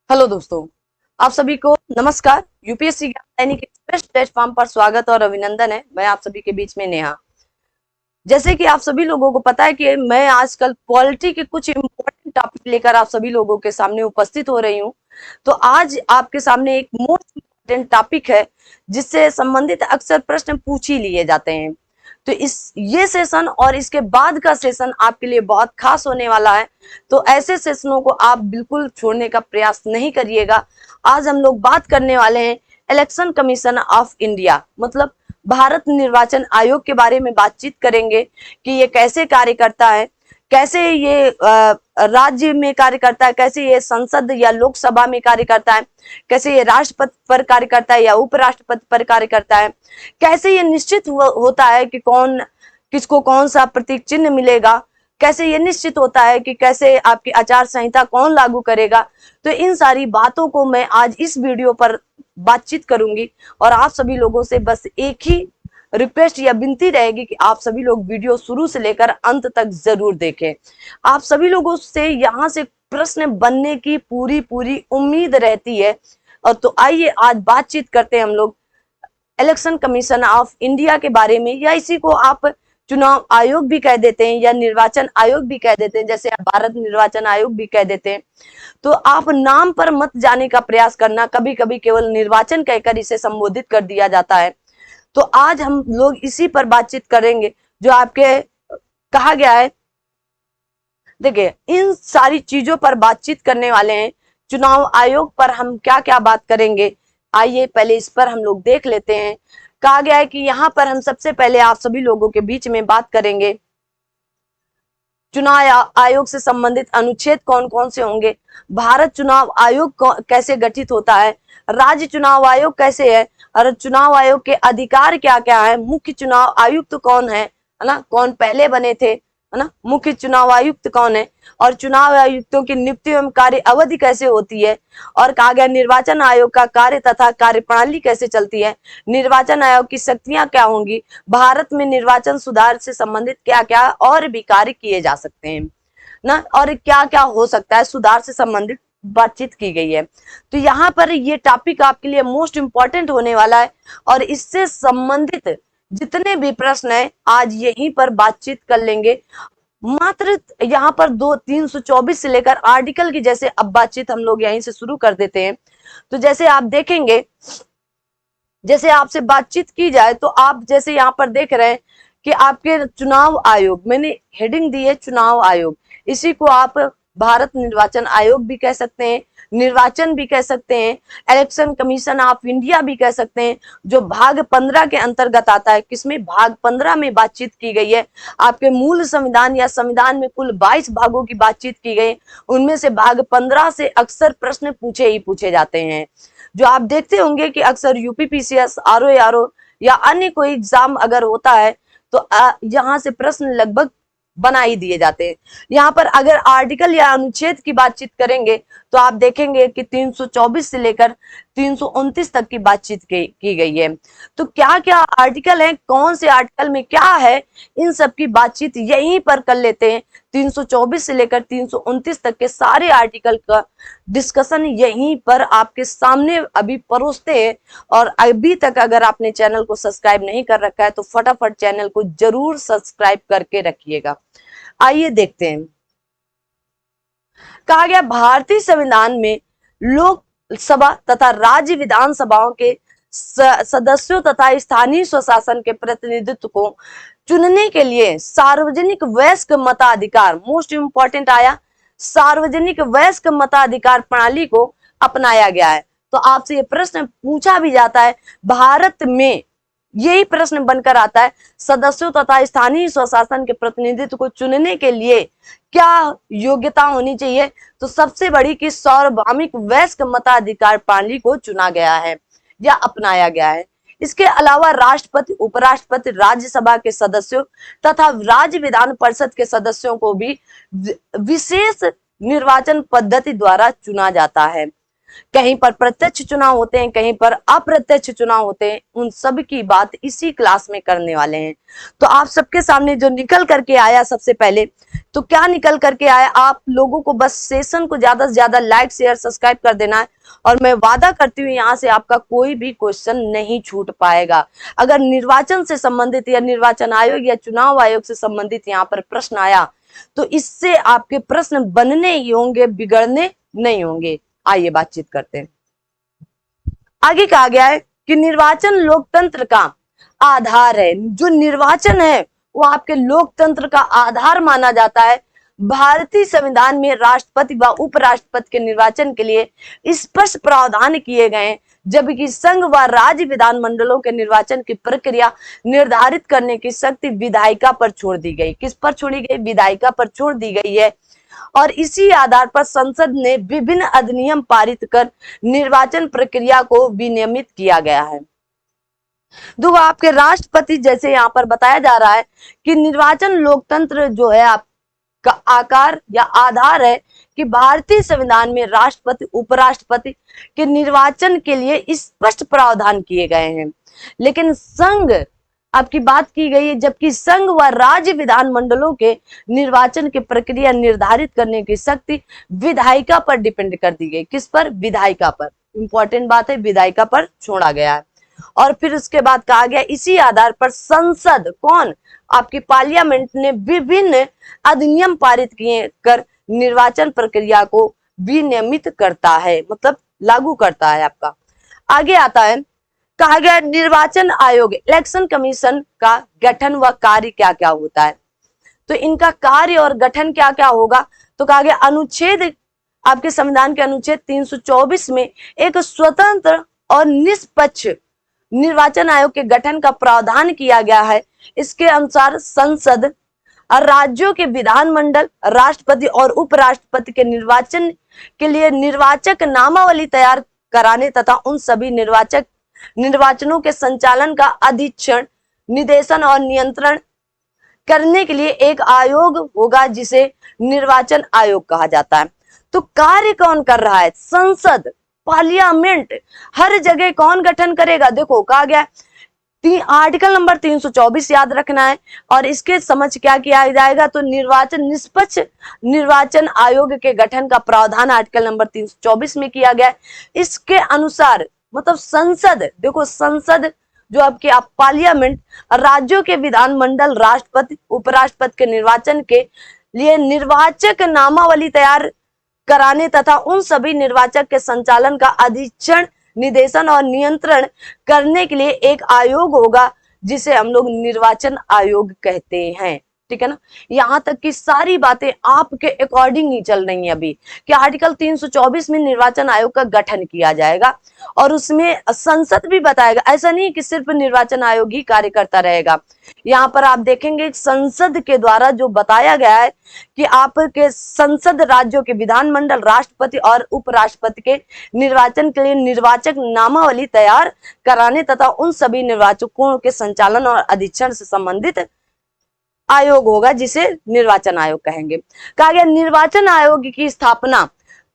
Hello दोस्तों, आप सभी को नमस्कार। यूपीएससी दैनिक एक्सप्रेस प्लेटफॉर्म पर स्वागत और अभिनंदन है। मैं आप सभी के बीच में नेहा। जैसे कि आप सभी लोगों को पता है कि मैं आजकल पॉलिटी के कुछ इम्पोर्टेंट टॉपिक लेकर आप सभी लोगों के सामने उपस्थित हो रही हूँ। तो आज आपके सामने एक मोस्ट इम्पोर्टेंट टॉपिक है जिससे संबंधित अक्सर प्रश्न पूछ ही लिए जाते हैं। तो इस ये सेशन और इसके बाद का सेशन आपके लिए बहुत खास होने वाला है। तो ऐसे सेशनों को आप बिल्कुल छोड़ने का प्रयास नहीं करिएगा। आज हम लोग बात करने वाले हैं इलेक्शन कमीशन ऑफ इंडिया, मतलब भारत निर्वाचन आयोग के बारे में बातचीत करेंगे कि ये कैसे कार्य करता है, कैसे ये राज्य में कार्य करता है, कैसे ये संसद या लोकसभा में कार्य करता है, कैसे ये राष्ट्रपति पर कार्य करता है या उपराष्ट्रपति पर कार्य करता है, कैसे ये निश्चित होता है कि कौन किसको कौन सा प्रतीक चिन्ह मिलेगा, कैसे ये निश्चित होता है कि कैसे आपकी आचार संहिता कौन लागू करेगा। तो इन सारी बातों को मैं आज इस वीडियो पर बातचीत करूंगी और आप सभी लोगों से बस एक ही रिक्वेस्ट या विनती रहेगी कि आप सभी लोग वीडियो शुरू से लेकर अंत तक जरूर देखें। आप सभी लोगों से यहाँ से प्रश्न बनने की पूरी पूरी उम्मीद रहती है। और तो आइए आज बातचीत करते हैं हम लोग इलेक्शन कमीशन ऑफ इंडिया के बारे में, या इसी को आप चुनाव आयोग भी कह देते हैं या निर्वाचन आयोग भी कह देते हैं, जैसे आप भारत निर्वाचन आयोग भी कह देते हैं। तो आप नाम पर मत जाने का प्रयास करना, कभी कभी केवल निर्वाचन कहकर इसे संबोधित कर दिया जाता है। तो आज हम लोग इसी पर बातचीत करेंगे जो आपके कहा गया है। देखिए, इन सारी चीजों पर बातचीत करने वाले हैं। चुनाव आयोग पर हम क्या क्या बात करेंगे, आइए पहले इस पर हम लोग देख लेते हैं। कहा गया है कि यहाँ पर हम सबसे पहले आप सभी लोगों के बीच में बात करेंगे चुनाव आयोग से संबंधित अनुच्छेद कौन कौन से होंगे, भारत चुनाव आयोग कैसे गठित होता है, राज्य चुनाव आयोग कैसे है, और चुनाव आयोग के अधिकार क्या क्या है, मुख्य चुनाव आयुक्त कौन है ना, कौन पहले बने थे, है ना, मुख्य चुनाव आयुक्त कौन है, और चुनाव आयुक्तों की नियुक्ति एवं कार्य अवधि कैसे होती है, और कहा गया निर्वाचन आयोग का कार्य तथा कार्यप्रणाली कैसे चलती है, निर्वाचन आयोग की शक्तियां क्या होंगी, भारत में निर्वाचन सुधार से संबंधित क्या क्या और भी कार्य किए जा सकते हैं ना, और क्या क्या हो सकता है सुधार से संबंधित बातचीत की गई है। तो यहाँ पर ये टॉपिक आपके लिए मोस्ट इंपॉर्टेंट होने वाला है और इससे संबंधित जितने भी प्रश्न है आज यहीं पर बातचीत कर लेंगे। मात्र यहाँ पर 324 से लेकर आर्टिकल की जैसे अब बातचीत हम लोग यहीं से शुरू कर देते हैं। तो जैसे आप देखेंगे, जैसे आपसे बातचीत की जाए तो आप जैसे यहाँ पर देख रहे हैं कि आपके चुनाव आयोग, मैंने हेडिंग दी है चुनाव आयोग, इसी को आप भारत निर्वाचन आयोग भी कह सकते हैं, निर्वाचन भी कह सकते हैं, इलेक्शन कमीशन ऑफ इंडिया भी कह सकते हैं, जो भाग 15 के अंतर्गत आता है। किसमें? भाग 15 में बातचीत की गई है। आपके मूल संविधान या संविधान में कुल 22 भागों की बातचीत की गई, उनमें से भाग 15 से अक्सर प्रश्न पूछे ही पूछे जाते हैं। जो आप देखते होंगे कि अक्सर यूपीपीसीएस, आरओ या अन्य कोई एग्जाम अगर होता है तो यहाँ से प्रश्न लगभग बना ही दिए जाते हैं। यहाँ पर अगर आर्टिकल या अनुच्छेद की बातचीत करेंगे तो आप देखेंगे कि 324 से लेकर 329 तक की बातचीत की गई है। तो क्या क्या आर्टिकल है, कौन से आर्टिकल में क्या है, इन सब की बातचीत यहीं पर कर लेते हैं। 324 से लेकर 329 तक के सारे आर्टिकल का डिस्कशन यहीं पर आपके सामने अभी परोसते हैं। और अभी तक अगर आपने चैनल को सब्सक्राइब नहीं कर रखा है तो फटाफट चैनल को जरूर सब्सक्राइब करके रखिएगा। आइए देखते हैं। कहा गया भारतीय संविधान में लोकसभा तथा राज्य विधानसभाओं के सदस्यों तथा स्थानीय स्वशासन के प्रतिनिधित्व को चुनने के लिए सार्वजनिक वयस्क मताधिकार, मोस्ट इंपॉर्टेंट आया, सार्वजनिक वयस्क मताधिकार प्रणाली को अपनाया गया है। तो आपसे ये प्रश्न पूछा भी जाता है, भारत में यही प्रश्न बनकर आता है, सदस्यों तथा स्थानीय स्वशासन के प्रतिनिधित्व को चुनने के लिए क्या योग्यता होनी चाहिए? तो सबसे बड़ी कि सार्वभौमिक वयस्क मताधिकार प्रणाली को चुना गया है या अपनाया गया है। इसके अलावा राष्ट्रपति, उपराष्ट्रपति, राज्यसभा के सदस्यों तथा राज्य विधान परिषद के सदस्यों को भी विशेष निर्वाचन पद्धति द्वारा चुना जाता है। कहीं पर प्रत्यक्ष चुनाव होते हैं, कहीं पर अप्रत्यक्ष चुनाव होते हैं। उन सब की बात इसी क्लास में करने वाले हैं। तो आप सबके सामने जो निकल करके आया सबसे पहले, तो क्या निकल करके आया, आप लोगों को बस सेशन को ज्यादा से ज्यादा लाइक शेयर सब्सक्राइब कर देना है, और मैं वादा करती हूँ यहाँ से आपका कोई भी क्वेश्चन नहीं छूट पाएगा। अगर निर्वाचन से संबंधित या निर्वाचन आयोग या चुनाव आयोग से संबंधित यहाँ पर प्रश्न आया तो इससे आपके प्रश्न बनने ही होंगे, बिगड़ने नहीं होंगे। आइए बातचीत करते हैं। आगे कहा गया है कि निर्वाचन लोकतंत्र का आधार है। जो निर्वाचन है वो आपके लोकतंत्र का आधार माना जाता है। भारतीय संविधान में राष्ट्रपति व उपराष्ट्रपति के निर्वाचन के लिए स्पष्ट प्रावधान किए गए हैं, जबकि संघ व राज्य विधानमंडलों के निर्वाचन की प्रक्रिया निर्धारित करने की शक्ति विधायिका पर छोड़ दी गई। किस पर छोड़ी गई? विधायिका पर छोड़ दी गई है। और इसी आधार पर संसद ने विभिन्न अधिनियम पारित कर निर्वाचन प्रक्रिया को विनियमित किया गया है। दो आपके राष्ट्रपति, जैसे यहाँ पर बताया जा रहा है कि निर्वाचन लोकतंत्र जो है आपका आकार या आधार है कि भारतीय संविधान में राष्ट्रपति उपराष्ट्रपति के निर्वाचन के लिए स्पष्ट प्रावधान किए गए हैं, लेकिन संघ आपकी बात की गई है, जबकि संघ व राज्य विधानमंडलों के निर्वाचन की प्रक्रिया निर्धारित करने की शक्ति विधायिका पर डिपेंड कर दी गई। किस पर? विधायिका पर। इंपॉर्टेंट बात है, विधायिका पर छोड़ा गया है। और फिर उसके बाद कहा गया इसी आधार पर संसद, कौन? आपकी पार्लियामेंट ने विभिन्न अधिनियम पारित किए कर निर्वाचन प्रक्रिया को विनियमित करता है, मतलब लागू करता है आपका। आगे आता है, कहा गया निर्वाचन आयोग इलेक्शन कमीशन का गठन व कार्य क्या क्या होता है। तो इनका कार्य और गठन क्या क्या होगा, तो कहा गया अनुच्छेद आपके संविधान के अनुच्छेद 324 में एक स्वतंत्र और निष्पक्ष निर्वाचन आयोग के गठन का प्रावधान किया गया है। इसके अनुसार संसद और राज्यों के विधानमंडल, राष्ट्रपति और उपराष्ट्रपति के निर्वाचन के लिए निर्वाचक नामावली तैयार कराने तथा उन सभी निर्वाचनों के संचालन का अधीक्षण, निदेशन और नियंत्रण करने के लिए एक आयोग होगा जिसे निर्वाचन आयोग कहा जाता है। तो कार्य कौन कर रहा है? संसद, पार्लियामेंट। हर जगह कौन गठन करेगा? देखो कहा गया आर्टिकल नंबर 324 याद रखना है, और इसके समझ क्या किया जाएगा, तो निर्वाचन निष्पक्ष निर्वाचन आयोग के गठन का प्रावधान आर्टिकल नंबर 324 में किया गया। इसके अनुसार मतलब संसद, देखो संसद जो आपकी पार्लियामेंट, राज्यों के विधानमंडल, राष्ट्रपति उपराष्ट्रपति के निर्वाचन के लिए निर्वाचक नामावली तैयार कराने तथा उन सभी निर्वाचक के संचालन का अधीक्षण, निदेशन और नियंत्रण करने के लिए एक आयोग होगा जिसे हम लोग निर्वाचन आयोग कहते हैं। ठीक है ना। यहाँ तक की सारी बातें आपके अकॉर्डिंग ही चल रही हैं अभी कि आर्टिकल 324 में निर्वाचन आयोग का गठन किया जाएगा और उसमें संसद भी बताएगा। ऐसा नहीं कि सिर्फ निर्वाचन आयोग ही कार्य करता रहेगा। यहाँ पर आप देखेंगे संसद के द्वारा जो बताया गया है कि आपके संसद राज्यों के विधानमंडल, राष्ट्रपति और उपराष्ट्रपति के निर्वाचन के लिए निर्वाचक नामावली तैयार कराने तथा उन सभी निर्वाचकों के संचालन और अधीक्षण से संबंधित आयोग होगा जिसे निर्वाचन आयोग कहेंगे। कहा गया निर्वाचन आयोग की स्थापना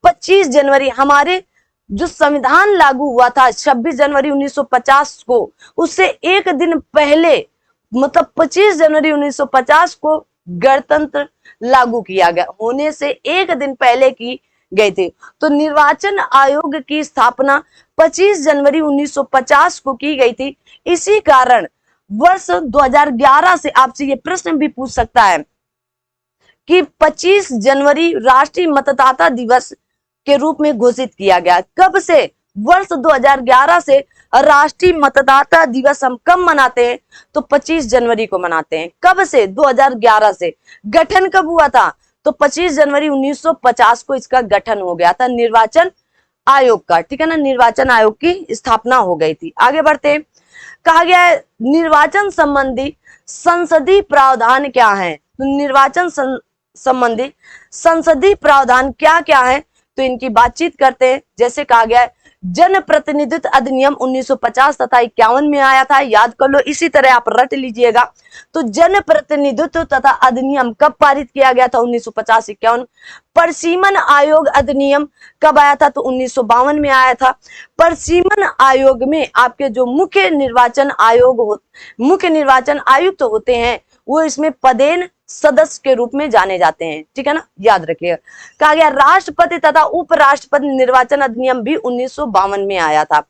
25 जनवरी, हमारे जो संविधान लागू हुआ था 26 जनवरी 1950 को, उससे एक दिन पहले मतलब 25 जनवरी 1950 को गणतंत्र लागू किया गया, होने से एक दिन पहले की गई थी। तो निर्वाचन आयोग की स्थापना 25 जनवरी 1950 को की गई थी। इसी कारण वर्ष 2011 से आपसे ये प्रश्न भी पूछ सकता है कि 25 जनवरी राष्ट्रीय मतदाता दिवस के रूप में घोषित किया गया। कब से? वर्ष 2011 से राष्ट्रीय मतदाता दिवस हम कब मनाते हैं? तो 25 जनवरी को मनाते हैं। कब से? 2011 से। गठन कब हुआ था? तो 25 जनवरी 1950 को इसका गठन हो गया था निर्वाचन आयोग का। ठीक है ना, निर्वाचन आयोग की स्थापना हो गई थी। आगे बढ़ते हैं। कहा गया है निर्वाचन संबंधी संसदीय प्रावधान क्या है। तो निर्वाचन संबंधी संसदीय प्रावधान क्या क्या है, तो इनकी बातचीत करते हैं। जैसे कहा गया है जन प्रतिनिधित्व अधिनियम 1950 तथा 51 में आया था, याद कर लो, इसी तरह आप रट लीजिएगा। तो जन प्रतिनिधित्व तथा अधिनियम कब पारित किया गया था? 1950-51। परसीमन आयोग अधिनियम कब आया था? तो 1952 में आया था। परसीमन आयोग में आपके जो मुख्य निर्वाचन आयुक्त होते हैं वो इसमें पदेन सदस्य के रूप में जाने जाते हैं, ठीक है ना, याद रखिएगा। कहा गया राष्ट्रपति तथा उपराष्ट्रपति निर्वाचन अधिनियम भी 1952 में आया था।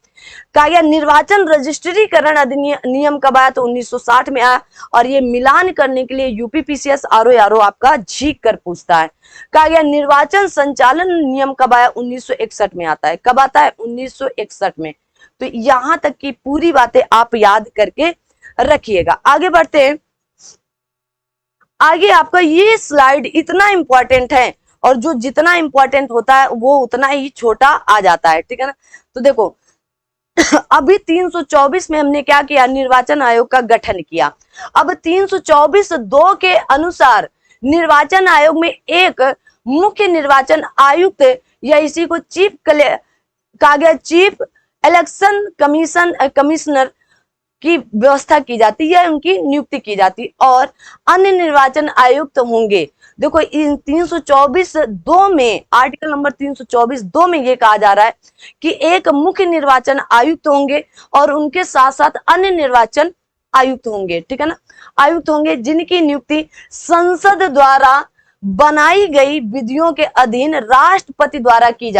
कहा गया निर्वाचन रजिस्ट्रीकरण अधिनियम कब आया? तो 1960 में आया, और ये मिलान करने के लिए यूपीपीसीएस आरओ आपका झीक कर पूछता है। कहा गया निर्वाचन संचालन नियम कब आया? 1961 में आता है। कब आता है? 1961 में। तो यहां तक की पूरी बातें आप याद करके रखिएगा। आगे बढ़ते हैं। आगे आपका ये स्लाइड इतना इंपॉर्टेंट है, और जो जितना इंपॉर्टेंट होता है वो उतना ही छोटा आ जाता है, ठीक है ना। तो देखो अभी 324 में हमने क्या किया? निर्वाचन आयोग का गठन किया। अब 324(2) के अनुसार निर्वाचन आयोग में एक मुख्य निर्वाचन आयुक्त या इसी को चीफ इलेक्शन कमिश्नर की व्यवस्था की जाती है, उनकी नियुक्ति की जाती, और अन्य निर्वाचन आयुक्त होंगे। देखो इन 324(2) में, आर्टिकल नंबर 324(2) में ये कहा जा रहा है कि एक मुख्य निर्वाचन आयुक्त होंगे और उनके साथ साथ अन्य निर्वाचन आयुक्त होंगे, ठीक है ना, आयुक्त होंगे जिनकी नियुक्ति संसद द्वारा बनाई गई विधियों के अधीन राष्ट्रपति द्वारा की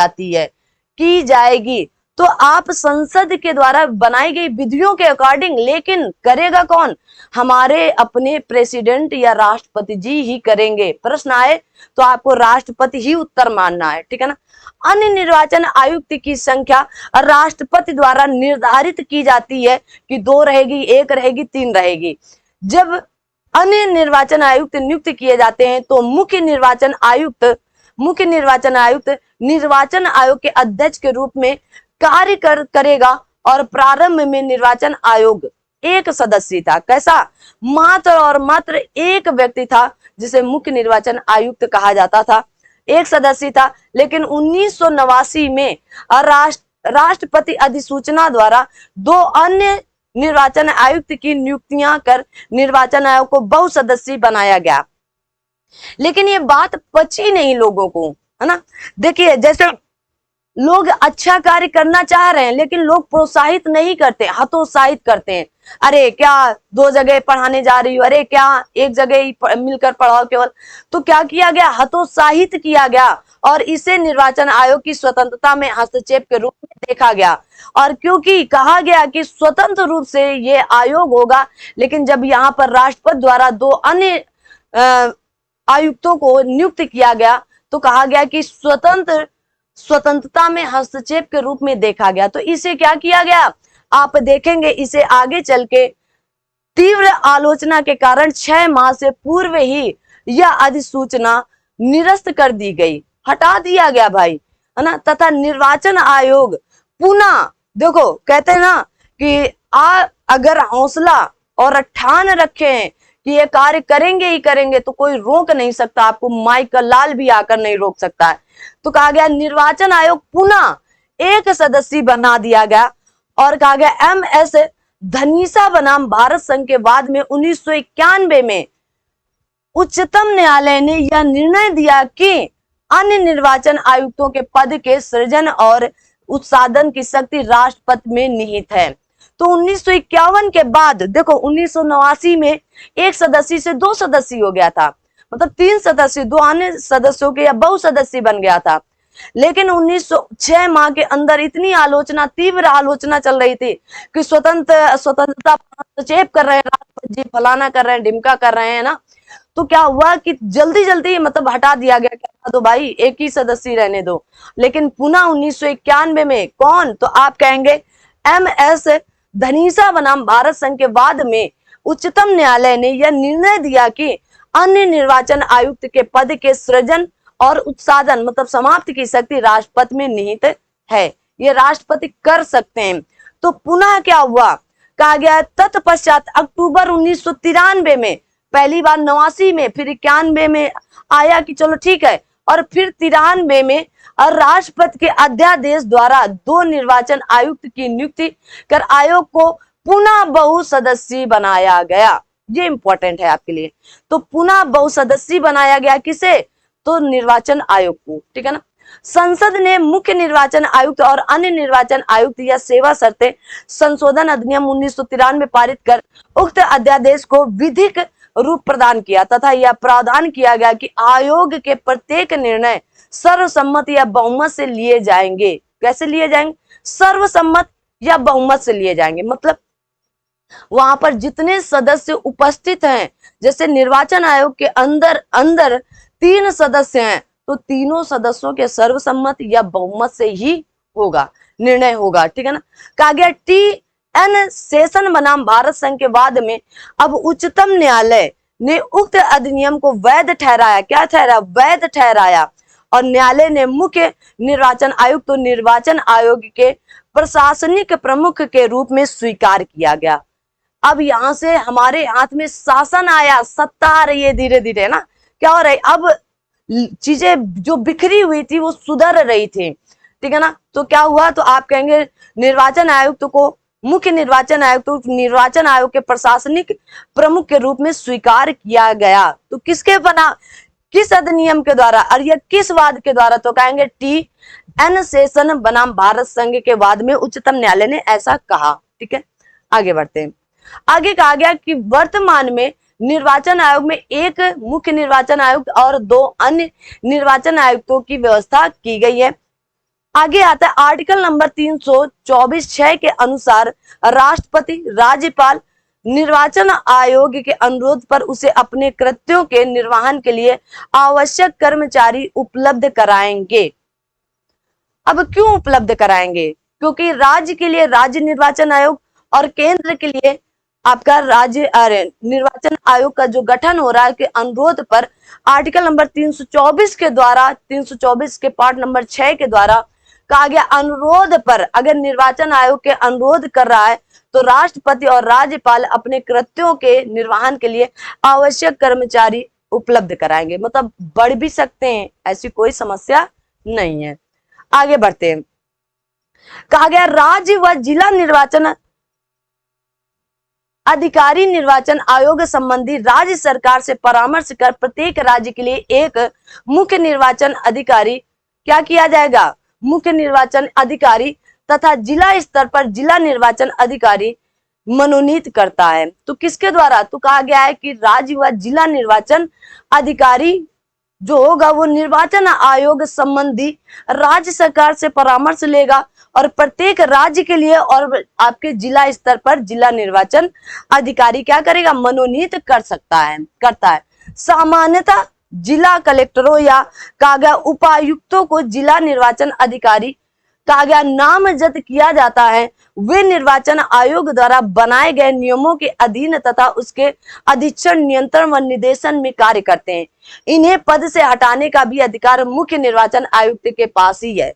जाएगी। तो आप संसद के द्वारा बनाई गई विधियों के अकॉर्डिंग, लेकिन करेगा कौन? हमारे अपने प्रेसिडेंट या राष्ट्रपति जी ही करेंगे। प्रश्न आए तो आपको राष्ट्रपति ही उत्तर मानना है, ठीक है ना। अन्य निर्वाचन आयुक्त की संख्या राष्ट्रपति द्वारा निर्धारित की जाती है कि 2 रहेगी, 1 रहेगी, 3 रहेगी। जब अन्य निर्वाचन आयुक्त नियुक्त किए जाते हैं तो मुख्य निर्वाचन आयुक्त निर्वाचन आयोग के अध्यक्ष के रूप में कार्य करेगा, और प्रारंभ में निर्वाचन आयोग एक सदस्य था। कैसा? मात्र और मात्र एक व्यक्ति था जिसे मुख्य निर्वाचन आयुक्त कहा जाता था, एक सदस्य था। लेकिन 1989 में राष्ट्रपति अधिसूचना द्वारा 2 अन्य निर्वाचन आयुक्त की नियुक्तियां कर निर्वाचन आयोग को बहुसदस्यीय बनाया गया। लेकिन ये बात पची नहीं लोगों को, है ना। देखिए जैसे लोग अच्छा कार्य करना चाह रहे हैं लेकिन लोग प्रोत्साहित नहीं करते, हतोत्साहित करते हैं। अरे क्या 2 जगह पढ़ाने जा रही हो, अरे क्या एक जगह ही मिलकर पढ़ाओ केवल। तो क्या किया गया? हतोत्साहित किया गया, और इसे निर्वाचन आयोग की स्वतंत्रता में हस्तक्षेप के रूप में देखा गया। और क्योंकि कहा गया कि स्वतंत्र रूप से ये आयोग होगा, लेकिन जब यहाँ पर राष्ट्रपति द्वारा 2 अन्य आयुक्तों को नियुक्त किया गया तो कहा गया कि स्वतंत्रता में हस्तक्षेप के रूप में देखा गया। तो इसे क्या किया गया? आप देखेंगे इसे आगे चल के तीव्र आलोचना के कारण 6 माह से पूर्व ही यह अधिसूचना निरस्त कर दी गई, हटा दिया गया भाई, है ना। तथा निर्वाचन आयोग पुनः, देखो कहते हैं ना कि अगर हौसला और ठान रखें कि ये कार्य करेंगे ही करेंगे तो कोई रोक नहीं सकता, आपको माइक का लाल भी आकर नहीं रोक सकता है। तो कहा गया निर्वाचन आयोग पुनः एक सदस्य बना दिया गया, और कहा गया MS धनीसा बनाम भारत संघ के बाद में 1991 में उच्चतम न्यायालय ने यह निर्णय दिया कि अन्य निर्वाचन आयुक्तों के पद के सृजन और उत्साधन की शक्ति राष्ट्रपति में निहित है। तो 1951 के बाद देखो 1989 में 1 सदस्य से 2 सदस्य हो गया था, मतलब 3 सदस्य 2 अन्य सदस्यों के या बहुसदस्य बन गया था। लेकिन 6 माह के अंदर इतनी आलोचना, तीव्र आलोचना चल रही थी कि स्वतंत्रता हस्तक्षेप कर रहे हैं राष्ट्रपति जी, फलाना कर रहे हैं, ढिमका कर रहे हैं ना। तो क्या हुआ कि जल्दी जल्दी मतलब हटा दिया गया, क्या तो भाई एक ही सदस्य रहने दो। लेकिन पुनः 1991 में कौन? तो आप कहेंगे MS धनीसा बनाम भारत संघ के बाद में उच्चतम न्यायालय ने यह निर्णय दिया कि अन्य निर्वाचन आयुक्त के पद के सृजन और उत्साधन मतलब समाप्ति की शक्ति राष्ट्रपति में निहित है, ये राष्ट्रपति कर सकते हैं। तो पुनः क्या हुआ? कहा गया तत्पश्चात अक्टूबर 1993 में, पहली बार 89 में, फिर 91 में आया कि चलो ठीक है, और फिर 93 में और राष्ट्रपति के अध्यादेश द्वारा 2 निर्वाचन आयुक्त की नियुक्ति कर आयोग को पुनः बहुसदस्यीय बनाया गया। ये इंपॉर्टेंट है आपके लिए। तो पुनः बहुसदस्यीय बनाया गया किसे? तो निर्वाचन आयोग को, ठीक है ना। संसद ने मुख्य निर्वाचन आयुक्त और अन्य निर्वाचन आयुक्त या सेवा शर्तें संशोधन अधिनियम 1993 में पारित कर उक्त अध्यादेश को विधिक रूप प्रदान किया तथा यह प्रावधान किया गया कि आयोग के प्रत्येक निर्णय सर्वसम्मत या बहुमत से लिए जाएंगे। कैसे लिए जाएंगे? सर्वसम्मत या बहुमत से लिए जाएंगे। मतलब वहां पर जितने सदस्य उपस्थित हैं, जैसे निर्वाचन आयोग के अंदर 3 सदस्य हैं, तो तीनों सदस्यों के सर्वसम्मत या बहुमत से ही होगा, निर्णय होगा, ठीक है ना। कहा गया टी.एन. शेषन बनाम भारत संघ के बाद में अब उच्चतम न्यायालय ने उक्त अधिनियम को वैध ठहराया। क्या ठहराया? वैध ठहराया। और न्यायालय ने मुख्य निर्वाचन आयुक्त तो निर्वाचन आयोग के प्रशासनिक प्रमुख के रूप में स्वीकार किया गया। अब यहां से हमारे हाथ में शासन आया, सत्ता आ रही है धीरे धीरे ना। क्या हो रहा है? अब चीजें जो बिखरी हुई थी वो सुधर रही थी, ठीक है ना। तो क्या हुआ? तो आप कहेंगे निर्वाचन आयुक्त को मुख्य निर्वाचन आयुक्त तो निर्वाचन आयोग के प्रशासनिक प्रमुख के रूप में स्वीकार किया गया। तो किसके बना? किस अधिनियम के द्वारा? और यह किस वाद के द्वारा? तो कहेंगे टी.एन. शेषन बनाम भारत संघ के वाद में उच्चतम न्यायालय ने ऐसा कहा, ठीक है। आगे बढ़ते हैं। आगे कहा गया कि वर्तमान में निर्वाचन आयोग में एक मुख्य निर्वाचन आयुक्त और 2 अन्य निर्वाचन आयुक्तों की व्यवस्था की गई है। आगे आता है आर्टिकल नंबर 324(6) के अनुसार राष्ट्रपति, राज्यपाल निर्वाचन आयोग के अनुरोध पर उसे अपने कृत्यों के निर्वहन के लिए आवश्यक कर्मचारी उपलब्ध कराएंगे। अब क्यों उपलब्ध कराएंगे? क्योंकि राज्य के लिए राज्य निर्वाचन आयोग और केंद्र के लिए आपका राज्य निर्वाचन आयोग का जो गठन हो रहा है के अनुरोध पर आर्टिकल नंबर 324 के द्वारा 324 के पार्ट नंबर 6 के द्वारा कहा गया अनुरोध पर अगर निर्वाचन आयोग के अनुरोध कर रहा है तो राष्ट्रपति और राज्यपाल अपने कृत्यों के निर्वहन के लिए आवश्यक कर्मचारी उपलब्ध कराएंगे। मतलब बढ़ भी सकते हैं, ऐसी कोई समस्या नहीं है। आगे बढ़ते हैं। कहा गया राज्य व जिला निर्वाचन अधिकारी निर्वाचन आयोग संबंधी राज्य सरकार से परामर्श कर प्रत्येक राज्य के लिए एक मुख्य निर्वाचन अधिकारी क्या किया जाएगा? मुख्य निर्वाचन अधिकारी तथा जिला स्तर पर जिला निर्वाचन अधिकारी मनोनीत करता है। तो किसके द्वारा? तो कहा गया है कि राज्य व जिला निर्वाचन अधिकारी जो होगा वो निर्वाचन आयोग संबंधी राज्य सरकार से परामर्श लेगा और प्रत्येक राज्य के लिए और आपके जिला स्तर पर जिला निर्वाचन अधिकारी क्या करेगा? मनोनीत करता है। सामान्यतः जिला कलेक्टरों या कागा उपायुक्तों को जिला निर्वाचन अधिकारी कागा नामजद किया जाता है। वे निर्वाचन आयोग द्वारा बनाए गए नियमों के अधीन तथा उसके अधीक्षण, नियंत्रण व निर्देशन में कार्य करते हैं। इन्हें पद से हटाने का भी अधिकार मुख्य निर्वाचन आयुक्त के पास ही है।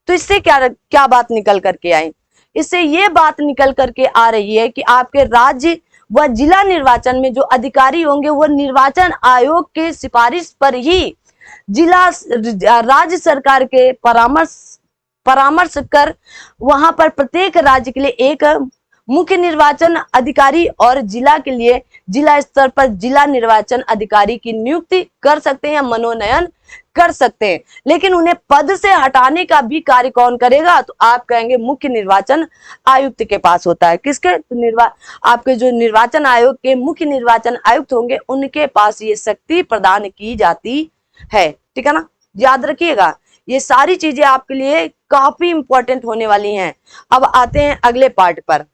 तो इससे क्या बात निकल करके आई? इससे ये बात निकल करके आ रही है कि आपके राज्य व जिला निर्वाचन में जो अधिकारी होंगे वो निर्वाचन आयोग के सिफारिश पर ही जिला राज्य सरकार के परामर्श कर वहां पर प्रत्येक राज्य के लिए एक मुख्य निर्वाचन अधिकारी और जिला के लिए जिला स्तर पर जिला निर्वाचन अधिकारी की नियुक्ति कर सकते हैं या मनोनयन कर सकते हैं। लेकिन उन्हें पद से हटाने का भी कार्य कौन करेगा? तो आप कहेंगे मुख्य निर्वाचन आयुक्त के पास होता है। किसके? तो आपके जो निर्वाचन आयोग के मुख्य निर्वाचन आयुक्त होंगे उनके पास ये शक्ति प्रदान की जाती है, ठीक है ना। याद रखिएगा, ये सारी चीजें आपके लिए काफी इंपॉर्टेंट होने वाली हैं। अब आते हैं अगले पार्ट पर।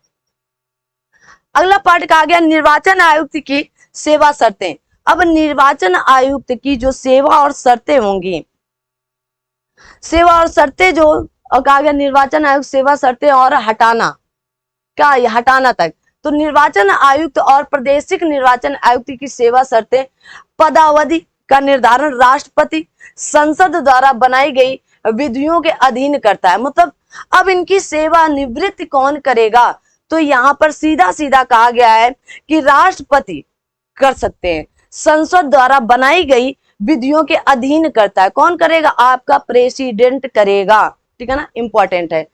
अगला पार्ट कहा गया निर्वाचन आयुक्त की सेवा शर्तें। अब निर्वाचन आयुक्त की जो सेवा और शर्तें होंगी, सेवा और शर्तें जो कहा गया निर्वाचन आयुक्त सेवा शर्तें और हटाना, क्या हटाना तक। तो निर्वाचन आयुक्त और प्रादेशिक निर्वाचन आयुक्त की सेवा शर्तें पदावधि का निर्धारण राष्ट्रपति संसद द्वारा बनाई गई विधियों के अधीन करता है। मतलब अब इनकी सेवा निवृत्त कौन करेगा? तो यहाँ पर सीधा सीधा कहा गया है कि राष्ट्रपति कर सकते हैं। संसद द्वारा बनाई गई विधियों के अधीन करता है। कौन करेगा? आपका प्रेसिडेंट करेगा, ठीक है ना, इंपॉर्टेंट है,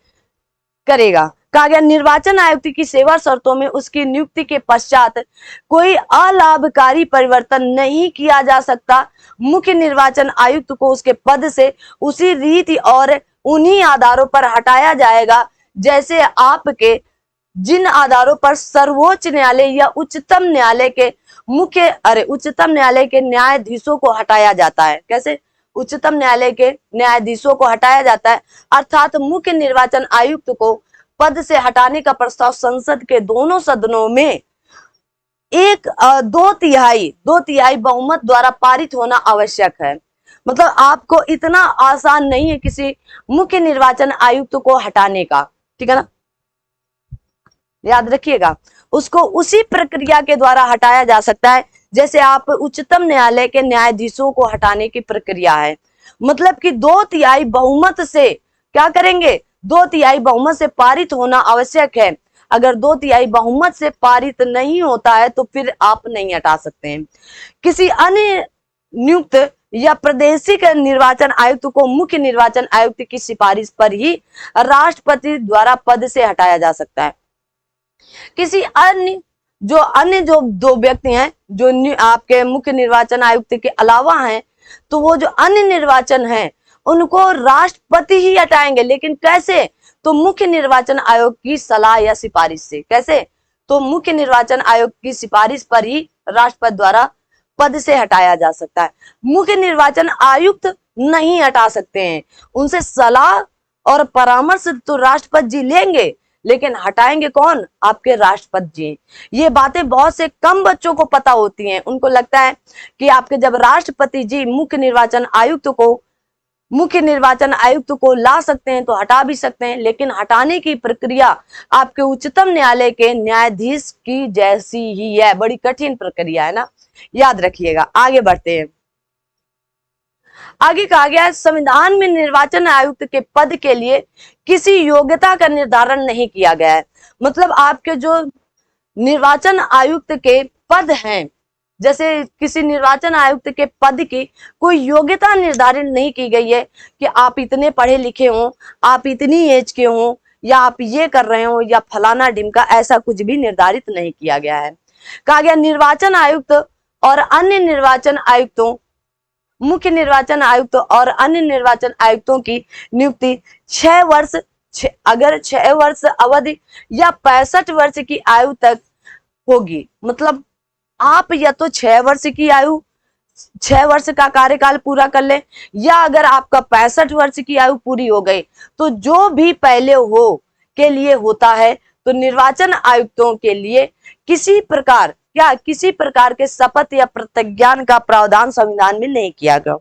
करेगा। कहा गया निर्वाचन आयुक्त की सेवा शर्तों में उसकी नियुक्ति के पश्चात कोई अलाभकारी परिवर्तन नहीं किया जा सकता। मुख्य निर्वाचन आयुक्त को उसके पद से उसी रीति और उन्हीं आधारों पर हटाया जाएगा जैसे आपके जिन आधारों पर सर्वोच्च न्यायालय या उच्चतम न्यायालय के उच्चतम न्यायालय के न्यायाधीशों को हटाया जाता है। कैसे? उच्चतम न्यायालय के न्यायाधीशों को हटाया जाता है। अर्थात मुख्य निर्वाचन आयुक्त को पद से हटाने का प्रस्ताव संसद के दोनों सदनों में दो तिहाई बहुमत द्वारा पारित होना आवश्यक है। मतलब आपको इतना आसान नहीं है किसी मुख्य निर्वाचन आयुक्त को हटाने का, ठीक है ना, याद रखिएगा। उसको उसी प्रक्रिया के द्वारा हटाया जा सकता है जैसे आप उच्चतम न्यायालय के न्यायाधीशों को हटाने की प्रक्रिया है। मतलब कि 2/3 बहुमत से क्या करेंगे? 2/3 बहुमत से पारित होना आवश्यक है। अगर 2/3 बहुमत से पारित नहीं होता है तो फिर आप नहीं हटा सकते हैं। किसी अन्य नियुक्त या प्रादेशिक निर्वाचन आयुक्त को मुख्य निर्वाचन आयुक्त की सिफारिश पर ही राष्ट्रपति द्वारा पद से हटाया जा सकता है। किसी अन्य जो दो व्यक्ति हैं जो आपके मुख्य निर्वाचन आयुक्त के अलावा हैं, तो वो जो अन्य निर्वाचन हैं उनको राष्ट्रपति ही हटाएंगे। लेकिन कैसे? तो मुख्य निर्वाचन आयोग की सलाह या सिफारिश से। कैसे? तो मुख्य निर्वाचन आयोग की सिफारिश पर ही राष्ट्रपति द्वारा पद से हटाया जा सकता है। मुख्य निर्वाचन आयुक्त नहीं हटा सकते हैं, उनसे सलाह और परामर्श तो राष्ट्रपति जी लेंगे, लेकिन हटाएंगे कौन? आपके राष्ट्रपति जी। ये बातें बहुत से कम बच्चों को पता होती हैं। उनको लगता है कि आपके जब राष्ट्रपति जी मुख्य निर्वाचन आयुक्त को ला सकते हैं तो हटा भी सकते हैं, लेकिन हटाने की प्रक्रिया आपके उच्चतम न्यायालय के न्यायाधीश की जैसी ही है। बड़ी कठिन प्रक्रिया है ना, याद रखिएगा। आगे बढ़ते हैं। आगे कहा गया है संविधान में निर्वाचन आयुक्त के पद के लिए किसी योग्यता का निर्धारण नहीं किया गया है। मतलब आपके जो निर्वाचन आयुक्त के पद हैं, जैसे किसी निर्वाचन आयुक्त के पद की कोई योग्यता निर्धारित नहीं की गई है कि आप इतने पढ़े लिखे हो, आप इतनी एज के हो, या आप ये कर रहे हो, या फलाना ढिमका, ऐसा कुछ भी निर्धारित नहीं किया गया है। कहा गया निर्वाचन आयुक्त और अन्य निर्वाचन आयुक्तों, मुख्य निर्वाचन आयुक्त और अन्य निर्वाचन आयुक्तों की नियुक्ति 6 वर्ष अगर 6 वर्ष अवधि या 65 वर्ष की आयु तक होगी। मतलब आप या तो 6 वर्ष की आयु, 6 वर्ष का कार्यकाल पूरा कर ले, या अगर आपका 65 वर्ष की आयु पूरी हो गई तो जो भी पहले हो के लिए होता है, तो निर्वाचन आयुक्तों के लिए किसी प्रकार के शपथ या प्रतिज्ञान का प्रावधान संविधान में नहीं किया गया।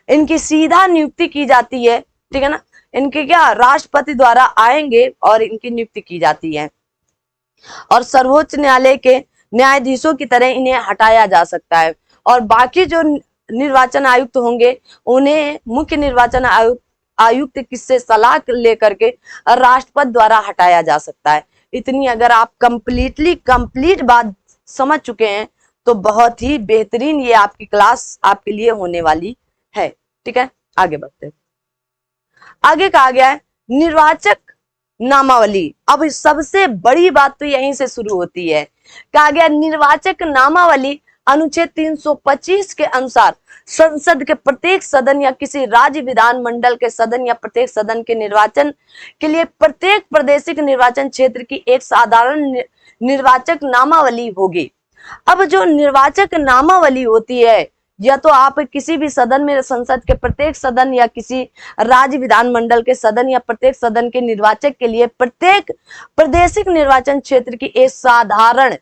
इनकी सीधा नियुक्ति की जाती है, ठीक है ना। इनके राष्ट्रपति द्वारा आएंगे और इनकी नियुक्ति की जाती है, और सर्वोच्च न्यायालय के न्यायाधीशों की तरह इन्हें हटाया जा सकता है। और बाकी जो निर्वाचन आयुक्त होंगे उन्हें मुख्य निर्वाचन आयुक्त किससे सलाह लेकर के राष्ट्रपति द्वारा हटाया जा सकता है। इतनी अगर आप कंप्लीट बात समझ चुके हैं तो बहुत ही बेहतरीन ये आपकी क्लास आपके लिए होने वाली है, ठीक है। आगे बढ़ते हैं। आगे कहा गया है निर्वाचक नामावली। अब सबसे बड़ी बात तो यहीं से शुरू होती है। कहा गया निर्वाचक नामावली अनुच्छेद 325 के अनुसार संसद के प्रत्येक सदन या किसी राज्य विधानमंडल के सदन या प्रत्येक सदन के निर्वाचन के लिए प्रत्येक प्रादेशिक निर्वाचन क्षेत्र की एक साधारण निर्वाचक नामावली होगी। अब जो निर्वाचक नामावली होती है, या तो आप किसी भी सदन में संसद के प्रत्येक सदन या किसी राज्य विधानमंडल के सदन या प्रत्येक सदन के निर्वाचक के लिए प्रत्येक प्रादेशिक निर्वाचन क्षेत्र की एक साधारण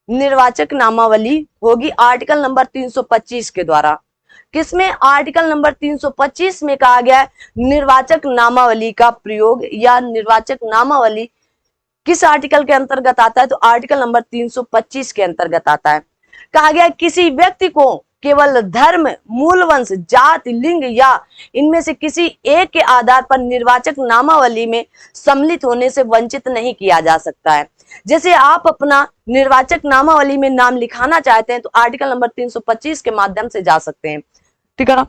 निर्वाचक नामावली होगी आर्टिकल नंबर 325 के द्वारा। किसमें? आर्टिकल नंबर 325 में कहा गया है निर्वाचक नामावली का प्रयोग, या निर्वाचक नामावली किस आर्टिकल के अंतर्गत आता है? तो आर्टिकल नंबर 325 के अंतर्गत आता है। कहा गया किसी व्यक्ति को केवल धर्म, मूल वंश, जाति, लिंग या इनमें से किसी एक के आधार पर निर्वाचक नामावली में सम्मिलित होने से वंचित नहीं किया जा सकता है। जैसे आप अपना निर्वाचक नामावली में नाम लिखाना चाहते हैं तो आर्टिकल नंबर 325 के माध्यम से जा सकते हैं, ठीक है ना।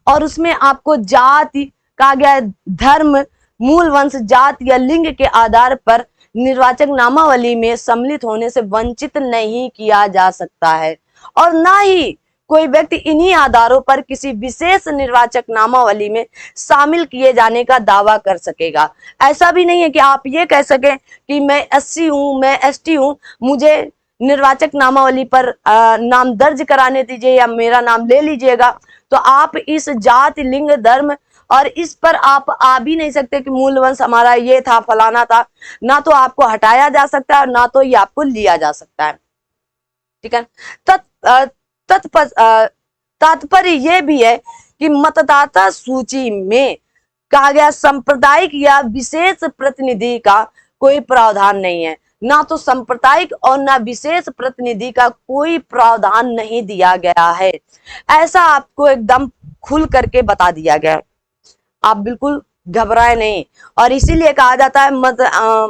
और उसमें आपको जाति कहा गया है, धर्म, मूल वंश, जाति या लिंग के आधार पर निर्वाचक नामावली में सम्मिलित होने से वंचित नहीं किया जा सकता है, और ना ही कोई व्यक्ति इन्हीं आधारों पर किसी विशेष निर्वाचक नामावली में शामिल किए जाने का दावा कर सकेगा। ऐसा भी नहीं है कि आप ये कह सकें कि मैं एससी हूं, मैं एसटी हूं, मुझे निर्वाचक नामावली पर नाम दर्ज कराने दीजिए या मेरा नाम ले लीजिएगा। तो आप इस जाति, लिंग, धर्म और इस पर आप आ भी नहीं सकते कि मूल वंश हमारा ये था, फलाना था। ना तो आपको हटाया जा सकता है, ना तो ये आपको लिया जा सकता है, ठीक है। तात्पर्य यह भी है कि मतदाता सूची में कहा गया सांप्रदायिक या विशेष प्रतिनिधि का कोई प्रावधान नहीं है। ना तो सांप्रदायिक और ना विशेष प्रतिनिधि का कोई प्रावधान नहीं दिया गया है। ऐसा आपको एकदम खुल करके बता दिया गया, आप बिल्कुल घबराए नहीं। और इसीलिए कहा जाता है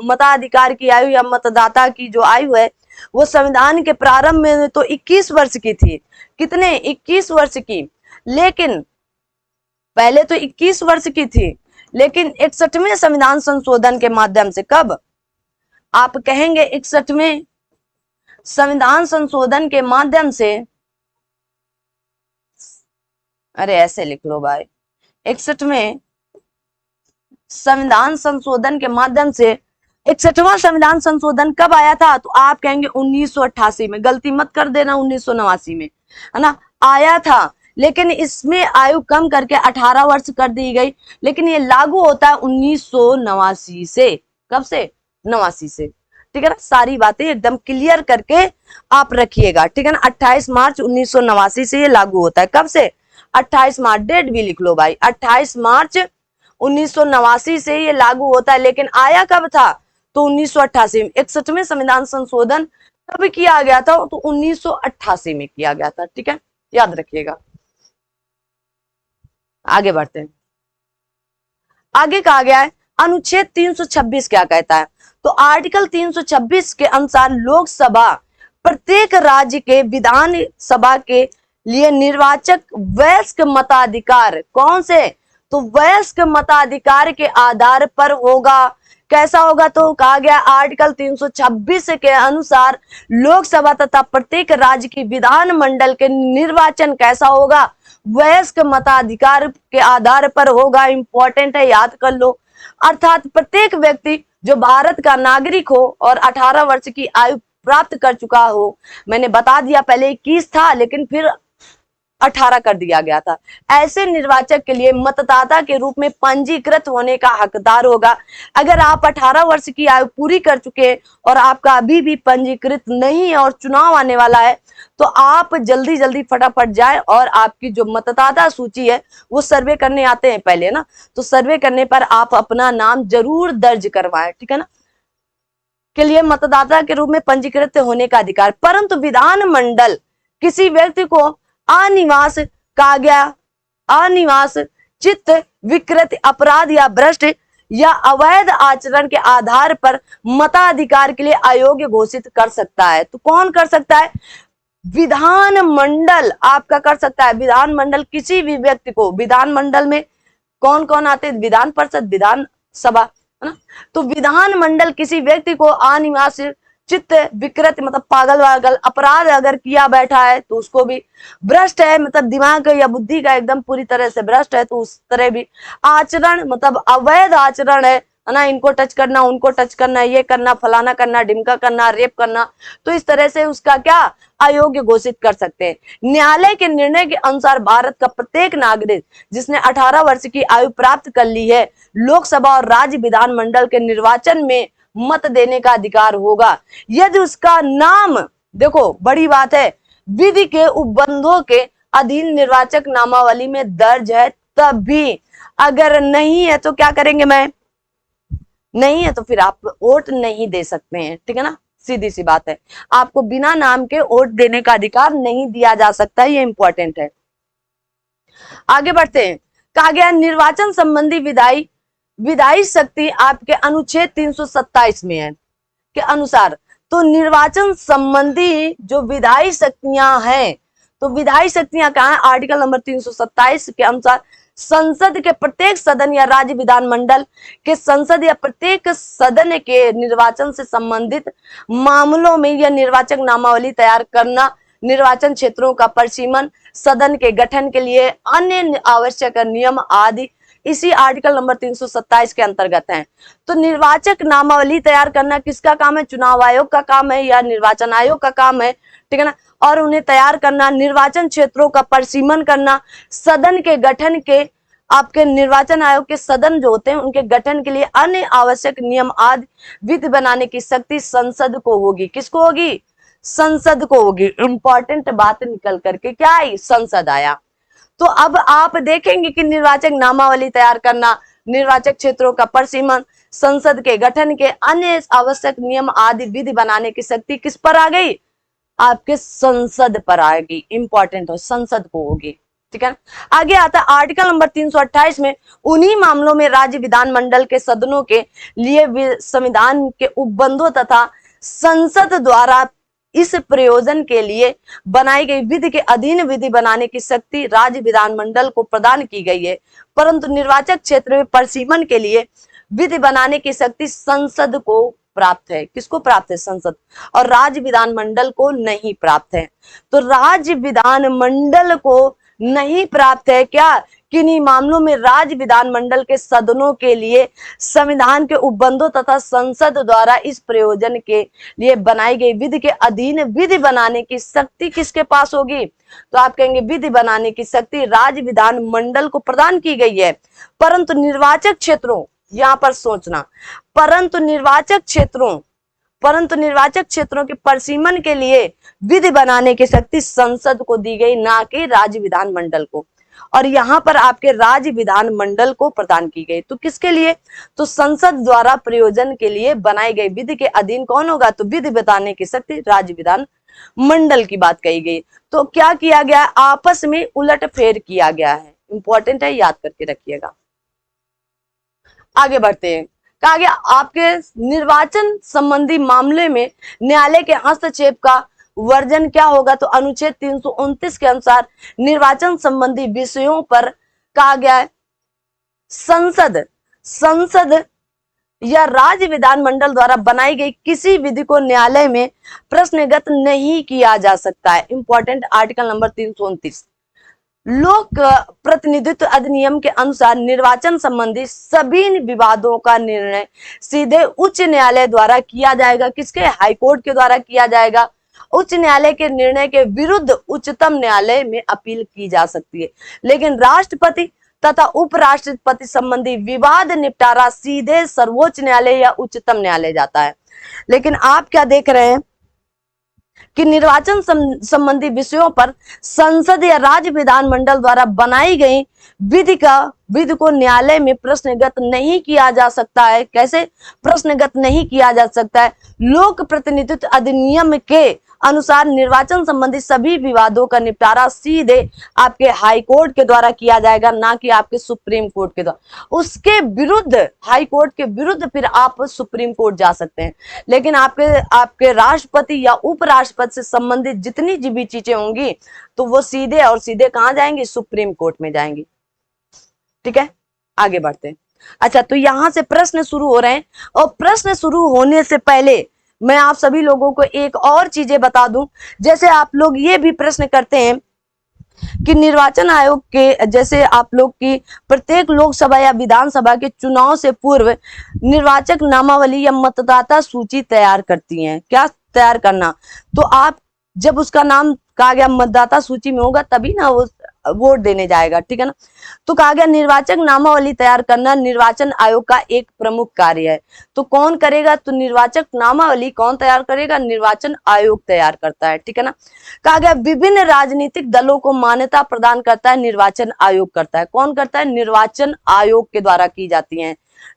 मताधिकार की आयु या मतदाता की जो आयु है वो संविधान के प्रारंभ में तो 21 वर्ष की थी। कितने? 21 वर्ष की। लेकिन पहले तो 21 वर्ष की थी, लेकिन 61वें संविधान संशोधन के माध्यम से, कब आप कहेंगे 61वें संविधान संशोधन के माध्यम से, अरे ऐसे लिख लो भाई, 61वें संविधान संशोधन के माध्यम से 61वां संविधान संशोधन कब आया था? तो आप कहेंगे 1988 में। गलती मत कर देना, 1989 में, है ना, आया था। लेकिन इसमें आयु कम करके 18 वर्ष कर दी गई। लेकिन ये लागू होता है 1989 से। कब से? 89 से, ठीक है ना। सारी बातें एकदम क्लियर करके आप रखिएगा, ठीक है ना। 28 मार्च 1989 से ये लागू होता है। कब से? 28 मार्च, डेट भी लिख लो भाई, 28 मार्च 1989 से ये लागू होता है। लेकिन आया कब था? तो 1988 में। 61वें संविधान संशोधन कब किया गया था? तो 1988 में किया गया था, ठीक है, याद रखिएगा। आगे बढ़ते हैं। आगे कहा गया है अनुच्छेद 326 क्या कहता है? तो आर्टिकल 326 के अनुसार लोकसभा प्रत्येक राज्य के विधान सभा के लिए निर्वाचक वयस्क मताधिकार, कौन से? तो वयस्क मताधिकार के आधार पर होगा। कैसा होगा? तो कहा गया आर्टिकल 326 के अनुसार लोकसभा तथा प्रत्येक राज्य की विधान मंडल के निर्वाचन कैसा होगा? वयस्क मताधिकार के आधार पर होगा। इंपॉर्टेंट है, याद कर लो। अर्थात प्रत्येक व्यक्ति जो भारत का नागरिक हो और 18 वर्ष की आयु प्राप्त कर चुका हो, मैंने बता दिया पहले 21 था लेकिन फिर 18 कर दिया गया था, ऐसे निर्वाचक के लिए मतदाता के रूप में पंजीकृत होने का हकदार होगा। अगर आप 18 वर्ष की आयु पूरी कर चुके हैं और आपका अभी भी पंजीकृत नहीं है और चुनाव आने वाला है, तो आप जल्दी जल्दी फटाफट जाएं और आपकी जो मतदाता सूची है वो सर्वे करने आते हैं पहले ना, तो सर्वे करने पर आप अपना नाम जरूर दर्ज करवाएं, ठीक है ना, के लिए मतदाता के रूप में पंजीकृत होने का अधिकार। परंतु विधान मंडल किसी व्यक्ति को अनिवास कहा गया, अनिवास, चित्त विकृत, अपराध या भ्रष्ट या अवैध आचरण के आधार पर मताधिकार के लिए अयोग्य घोषित कर सकता है। तो कौन कर सकता है? विधान मंडल आपका कर सकता है। विधान मंडल किसी भी व्यक्ति को, विधान मंडल में कौन कौन आते हैं? विधान परिषद, विधान सभा, है ना। तो विधान मंडल किसी व्यक्ति को अनिवास, चित्त विकृत मतलब पागल वागल, अपराध अगर किया बैठा है तो उसको भी, भ्रष्ट है मतलब दिमाग या बुद्धि का एकदम पूरी तरह से भ्रष्ट है तो उस तरह भी, आचरण मतलब अवैध आचरण है ना, इनको टच करना, उनको टच करना, ये करना, फलाना करना, ढिमका करना, रेप करना, तो इस तरह से उसका क्या अयोग्य घोषित कर सकते हैं। न्यायालय के निर्णय के अनुसार भारत का प्रत्येक नागरिक जिसने 18 वर्ष की आयु प्राप्त कर ली है, लोकसभा और राज्य विधानमंडल के निर्वाचन में मत देने का अधिकार होगा। यदि उसका नाम, देखो बड़ी बात है, विधि के उपबंधों के अधीन निर्वाचक नामावली में दर्ज है तब भी। अगर नहीं है तो क्या करेंगे? मैं नहीं है तो फिर आप वोट नहीं दे सकते हैं, ठीक है ना, सीधी सी बात है। आपको बिना नाम के वोट देने का अधिकार नहीं दिया जा सकता, ये इंपॉर्टेंट है। आगे बढ़ते हैं। कहा गया निर्वाचन संबंधी विधायी शक्ति आपके अनुच्छेद 327 में है। के अनुसार तो निर्वाचन संबंधी जो विधायी शक्तियां हैं, तो विधायी शक्तियां कहाँ है? आर्टिकल नंबर 327 के अनुसार संसद के प्रत्येक सदन या राज्य विधानमंडल के संसद या प्रत्येक सदन के निर्वाचन से संबंधित मामलों में यह निर्वाचक नामावली तैयार करना, निर्वाचन क्षेत्रों का परिसीमन, सदन के गठन के लिए अन्य आवश्यक नियम आदि इसी आर्टिकल नंबर 327 के अंतर्गत हैं। तो निर्वाचक नामावली तैयार करना किसका काम है? चुनाव आयोग का काम है या निर्वाचन आयोग का काम है, ठीक है ना। और उन्हें तैयार करना, निर्वाचन क्षेत्रों का परिसीमन करना, सदन के गठन के, आपके निर्वाचन आयोग के सदन जो होते हैं उनके गठन के लिए अन्य आवश्यक नियम आदि विधि बनाने की शक्ति संसद को होगी। किसको होगी? संसद को होगी। इंपॉर्टेंट बात निकल करके क्या आई? संसद आया। तो अब आप देखेंगे कि निर्वाचक नामावली तैयार करना, निर्वाचक क्षेत्रों का परिसीमन, संसद के गठन के अन्य आवश्यक नियम आदि विधि बनाने की शक्ति किस पर आ गई? आपके संसद पर आएगी। इंपॉर्टेंट हो, संसद को होगी, ठीक है। आगे आता है आर्टिकल नंबर 328 में उन्हीं मामलों में राज्य विधानमंडल के सदनों के लिए संविधान के उपबंधों तथा संसद द्वारा इस प्रयोजन के लिए बनाई गई विधि के अधीन विधि बनाने की शक्ति राज्य विधानमंडल को प्रदान की गई है, परंतु निर्वाचक क्षेत्र में परिसीमन के लिए विधि बनाने की शक्ति संसद को प्राप्त है। किसको प्राप्त है? संसद। और राज्य विधानमंडल को नहीं प्राप्त है। तो राज्य विधानमंडल को नहीं प्राप्त है क्या? किन्हीं मामलों में राज्य विधानमंडल के सदनों के लिए संविधान के उपबंधों तथा संसद द्वारा इस प्रयोजन के लिए बनाई गई विधि के अधीन विधि बनाने की शक्ति किसके पास होगी? तो आप कहेंगे विधि बनाने की शक्ति राज्य विधानमंडल को प्रदान की गई है, परंतु निर्वाचक क्षेत्रों, यहां पर सोचना, परंतु निर्वाचक क्षेत्रों के परिसीमन के लिए विधि बनाने की शक्ति संसद को दी गई, ना कि राज्य विधानमंडल को। और यहाँ पर आपके राज्य विधानमंडल को प्रदान की गई। तो किसके लिए? तो संसद द्वारा प्रयोजन के लिए बनाई गई विधि के अधीन कौन होगा? तो विधि बताने की शक्ति राज्य विधानमंडल की बात कही गई। तो क्या किया गया? आपस में उलटफेर किया गया है। इंपॉर्टेंट है, याद करके रखिएगा। आगे बढ़ते हैं। कहा गया आपके निर्वाचन संबंधी मामले में न्यायालय के हस्तक्षेप का वर्जन क्या होगा? तो अनुच्छेद 329 के अनुसार निर्वाचन संबंधी विषयों पर कहा गया है संसद या राज्य विधानमंडल द्वारा बनाई गई किसी विधि को न्यायालय में प्रश्नगत नहीं किया जा सकता है। इंपॉर्टेंट आर्टिकल नंबर 329 लोक प्रतिनिधित्व अधिनियम के अनुसार निर्वाचन संबंधी सभी विवादों का निर्णय सीधे उच्च न्यायालय द्वारा किया जाएगा। किसके? हाईकोर्ट के द्वारा किया जाएगा। उच्च न्यायालय के निर्णय के विरुद्ध उच्चतम न्यायालय में अपील की जा सकती है, लेकिन राष्ट्रपति तथा उपराष्ट्रपति संबंधी विवाद निपटारा सीधे सर्वोच्च न्यायालय या उच्चतम न्यायालय जाता है। लेकिन आप क्या देख रहे हैं कि निर्वाचन संबंधी विषयों पर संसद या राज्य विधानमंडल द्वारा बनाई गई विधि को न्यायालय में प्रश्नगत नहीं किया जा सकता है। कैसे प्रश्नगत नहीं किया जा सकता है? लोक प्रतिनिधित्व अधिनियम के अनुसार निर्वाचन संबंधी सभी विवादों का निपटारा सीधे आपके हाई कोर्ट के द्वारा किया जाएगा, ना कि आपके सुप्रीम कोर्ट के द्वारा। उसके विरुद्ध, हाई कोर्ट के विरुद्ध फिर आप सुप्रीम कोर्ट जा सकते हैं, लेकिन आपके राष्ट्रपति या उपराष्ट्रपति से संबंधित जितनी भी चीजें होंगी तो वो सीधे और सीधे कहां जाएंगी? सुप्रीम कोर्ट में जाएंगी। ठीक है, आगे बढ़ते हैं। अच्छा, तो यहां से प्रश्न शुरू हो रहे हैं, और प्रश्न शुरू होने से पहले मैं आप सभी लोगों को एक और चीजें बता दूं। जैसे आप लोग ये भी प्रश्न करते हैं कि निर्वाचन आयोग के, जैसे आप लोग की प्रत्येक लोकसभा या विधानसभा के चुनाव से पूर्व निर्वाचक नामावली या मतदाता सूची तैयार करती हैं। क्या तैयार करना? तो आप जब उसका नाम कहा गया मतदाता सूची में होगा तभी ना वो वोट देने जाएगा, ठीक है ना। तो कहा गया निर्वाचक नामावली तैयार करना निर्वाचन आयोग का एक प्रमुख कार्य है। तो कौन करेगा? तो निर्वाचक नामावली कौन तैयार करेगा? निर्वाचन आयोग तैयार करता है, ठीक है ना। कहा गया विभिन्न राजनीतिक दलों को मान्यता प्रदान करता है निर्वाचन आयोग करता है। कौन करता है? निर्वाचन आयोग के द्वारा की जाती है,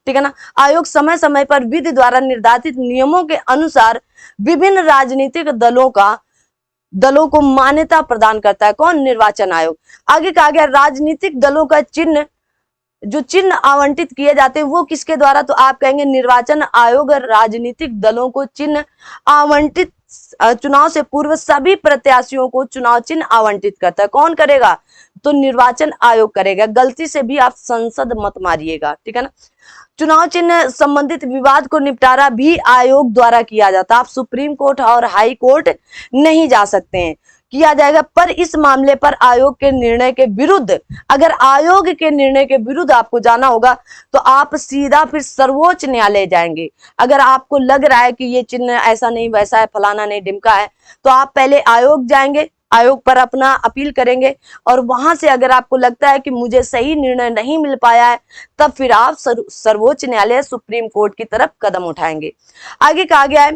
ठीक है ना। आयोग समय समय पर विधि द्वारा निर्धारित नियमों के अनुसार विभिन्न राजनीतिक दलों को मान्यता प्रदान करता है। कौन? निर्वाचन आयोग। आगे कहा गया राजनीतिक दलों का चिन्ह जो चिन्ह आवंटित किए जाते हैं वो किसके द्वारा, तो आप कहेंगे निर्वाचन आयोग राजनीतिक दलों को चिन्ह आवंटित, चुनाव से पूर्व सभी प्रत्याशियों को चुनाव चिन्ह आवंटित करता है। कौन करेगा, तो निर्वाचन आयोग करेगा। गलती से भी आप संसद मत मारिएगा, ठीक है ना। चुनाव चिन्ह संबंधित विवाद को निपटारा भी आयोग द्वारा किया जाता है। आप सुप्रीम कोर्ट और हाई कोर्ट नहीं जा सकते हैं, किया जाएगा। पर इस मामले पर आयोग के निर्णय के विरुद्ध, अगर आयोग के निर्णय के विरुद्ध आपको जाना होगा तो आप सीधा फिर सर्वोच्च न्यायालय जाएंगे। अगर आपको लग रहा है कि ये चिन्ह ऐसा नहीं वैसा है, फलाना नहीं ढिमका है, तो आप पहले आयोग जाएंगे, आयोग पर अपना अपील करेंगे, और वहां से अगर आपको लगता है कि मुझे सही निर्णय नहीं मिल पाया है, तब फिर आप सर्वोच्च न्यायालय सुप्रीम कोर्ट की तरफ कदम उठाएंगे। आगे कहा गया है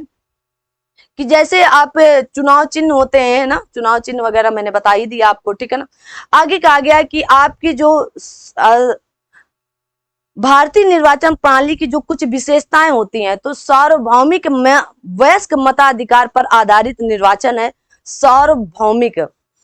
कि जैसे आप चुनाव चिन्ह होते हैं ना, चुनाव चिन्ह वगैरह मैंने बता ही दिया आपको, ठीक है ना। आगे कहा गया है कि आपकी जो भारतीय निर्वाचन प्रणाली की जो कुछ विशेषताएं होती हैं, तो सार्वभौमिक वयस्क मताधिकार पर आधारित निर्वाचन है, सार्वभौमिक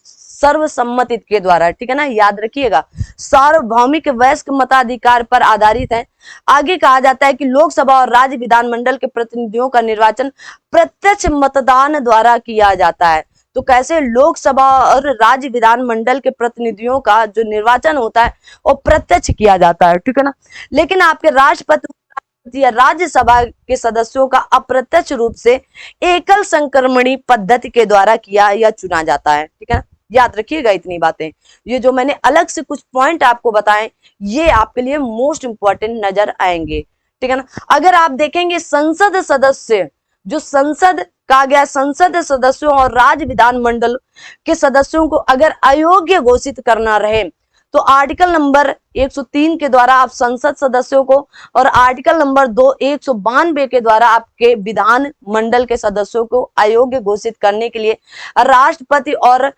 सर्वसम्मति के द्वारा, ठीक है ना, याद रखिएगा, सार्वभौमिक वयस्क मताधिकार पर आधारित है। आगे कहा जाता है कि लोकसभा और राज्य विधानमंडल के प्रतिनिधियों का निर्वाचन प्रत्यक्ष मतदान द्वारा किया जाता है। तो कैसे लोकसभा और राज्य विधानमंडल के प्रतिनिधियों का जो निर्वाचन होता है वो प्रत्यक्ष किया जाता है, ठीक है ना। लेकिन आपके राष्ट्रपति या राज्यसभा के सदस्यों का अप्रत्यक्ष रूप से एकल संक्रमणी पद्धति के द्वारा किया या चुना जाता है, ठीक है ना। याद रखिएगा इतनी बातें, ये जो मैंने अलग से कुछ पॉइंट आपको बताएं, ये आपके लिए मोस्ट इंपॉर्टेंट नजर आएंगे, ठीक है ना। अगर आप देखेंगे संसद सदस्य, जो संसद कहा गया, संसद सदस्यों और राज्य विधानमंडल के सदस्यों को अगर अयोग्य घोषित करना रहे, तो आर्टिकल नंबर 103 के द्वारा आप संसद सदस्यों को, और आर्टिकल नंबर 192 के द्वारा आपके विधान मंडल के सदस्यों को अयोग्य घोषित करने के लिए राष्ट्रपति और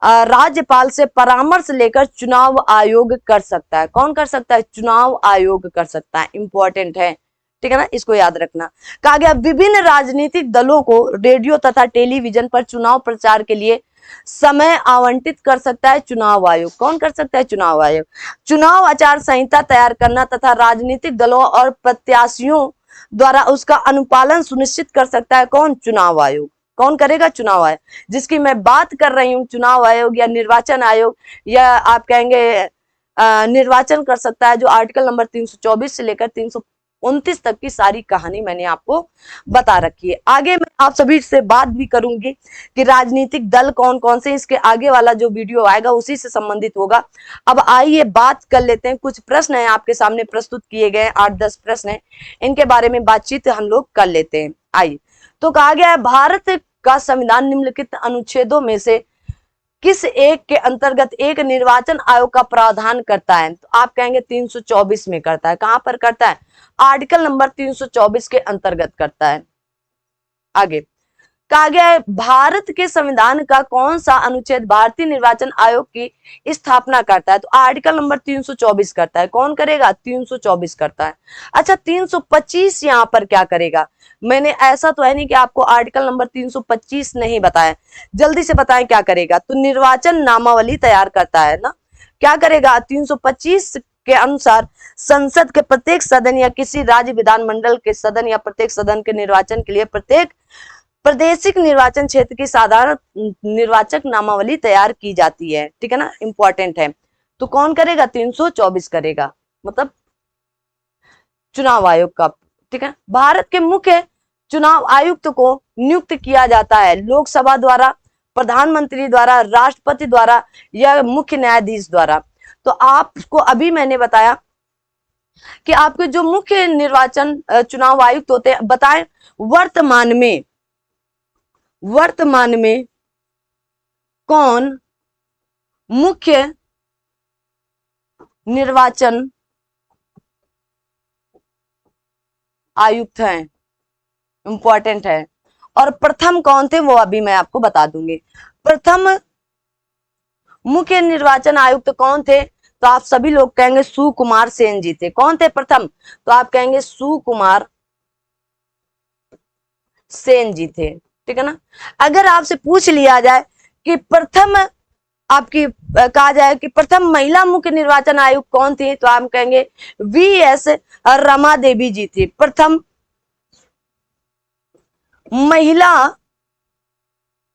राज्यपाल से परामर्श लेकर चुनाव आयोग कर सकता है। कौन कर सकता है, चुनाव आयोग कर सकता है, इंपॉर्टेंट है, ठीक है ना, इसको याद रखना। कहा गया विभिन्न राजनीतिक दलों को रेडियो तथा टेलीविजन पर चुनाव प्रचार के लिए समय आवंटित कर सकता है चुनाव आयोग। कौन कर सकता है, चुनाव आयोग। चुनाव आचार संहिता तैयार करना तथा राजनीतिक दलों और प्रत्याशियों द्वारा उसका अनुपालन सुनिश्चित कर सकता है कौन, चुनाव आयोग। कौन करेगा, चुनाव आयोग। जिसकी मैं बात कर रही हूं, चुनाव आयोग या निर्वाचन आयोग, या आप कहेंगे निर्वाचन कर सकता है, जो आर्टिकल नंबर 324 से लेकर 329 तक की सारी कहानी मैंने आपको बता रखी है। आगे मैं आप सभी से बात भी करूंगी कि राजनीतिक दल कौन कौन से, इसके आगे वाला जो वीडियो आएगा उसी से संबंधित होगा। अब आइए बात कर लेते हैं, कुछ प्रश्न है आपके सामने प्रस्तुत किए गए, 8-10 प्रश्न है, इनके बारे में बातचीत हम लोग कर लेते हैं। आइए, तो कहा गया है भारत का संविधान निम्नलिखित अनुच्छेदों में से किस एक के अंतर्गत एक निर्वाचन आयोग का प्रावधान करता है, तो आप कहेंगे 324 में करता है। कहां पर करता है, आर्टिकल नंबर 324 के अंतर्गत करता है। आगे कहा गया है भारत के संविधान का कौन सा अनुच्छेद भारतीय निर्वाचन आयोग की स्थापना करता है, तो आर्टिकल नंबर 324 करता है। कौन करेगा, 324 करता है। अच्छा, 325 यहां पर क्या करेगा, मैंने ऐसा तो है नहीं कि आपको आर्टिकल नंबर 325 नहीं बताया, जल्दी से बताएं क्या करेगा, तो निर्वाचन नामावली तैयार करता है ना। क्या करेगा, 325 के अनुसार संसद के प्रत्येक सदन या किसी राज्य विधानमंडल के सदन या प्रत्येक सदन के निर्वाचन के लिए प्रत्येक प्रादेशिक निर्वाचन क्षेत्र की साधारण निर्वाचक नामावली तैयार की जाती है, ठीक है ना, इंपॉर्टेंट है। तो कौन करेगा, 324 करेगा, मतलब चुनाव आयोग का, ठीक है। भारत के मुख्य चुनाव आयुक्त को नियुक्त किया जाता है लोकसभा द्वारा, प्रधानमंत्री द्वारा, राष्ट्रपति द्वारा या मुख्य न्यायाधीश द्वारा। तो आपको अभी मैंने बताया कि आपके जो मुख्य निर्वाचन चुनाव आयुक्त होते हैं, बताएं वर्तमान में कौन मुख्य निर्वाचन आयुक्त हैं, इंपॉर्टेंट है। और प्रथम कौन थे वो अभी मैं आपको बता दूंगी। प्रथम मुख्य निर्वाचन आयुक्त कौन थे, तो आप सभी लोग कहेंगे सुकुमार सेन जी थे। कौन थे प्रथम, तो आप कहेंगे सुकुमार सेन जी थे, ठीक है ना। अगर आपसे पूछ लिया जाए कि प्रथम आपकी कहा जाए कि प्रथम महिला मुख्य निर्वाचन आयुक्त कौन थी, तो हम कहेंगे वीएस रमा देवी जी थी। प्रथम महिला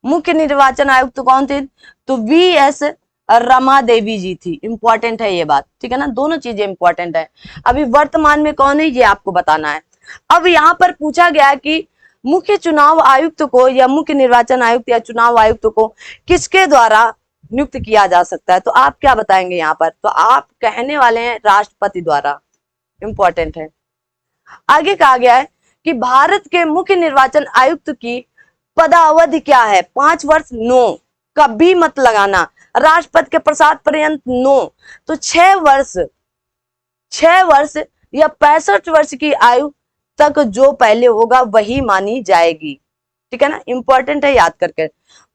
मुख्य निर्वाचन आयुक्त कौन थे, तो वीएस रमा देवी जी थी। इंपॉर्टेंट है ये बात, ठीक है ना, दोनों चीजें इंपॉर्टेंट है। अभी वर्तमान में कौन है ये आपको बताना है। अब यहाँ पर पूछा गया कि मुख्य चुनाव आयुक्त को या मुख्य निर्वाचन आयुक्त या चुनाव आयुक्त को किसके द्वारा नियुक्त किया जा सकता है, तो आप क्या बताएंगे यहाँ पर, तो आप कहने वाले हैं राष्ट्रपति द्वारा। इंपॉर्टेंट है। आगे कहा गया है कि भारत के मुख्य निर्वाचन आयुक्त की पदावधि क्या है, 5 वर्ष, नो, कभी मत लगाना। राष्ट्रपति के प्रसाद पर्यंत, नो, तो 6 वर्ष, 6 वर्ष या 65 वर्ष की आयु तक जो पहले होगा वही मानी जाएगी, ठीक है ना, इंपॉर्टेंट है, याद करके।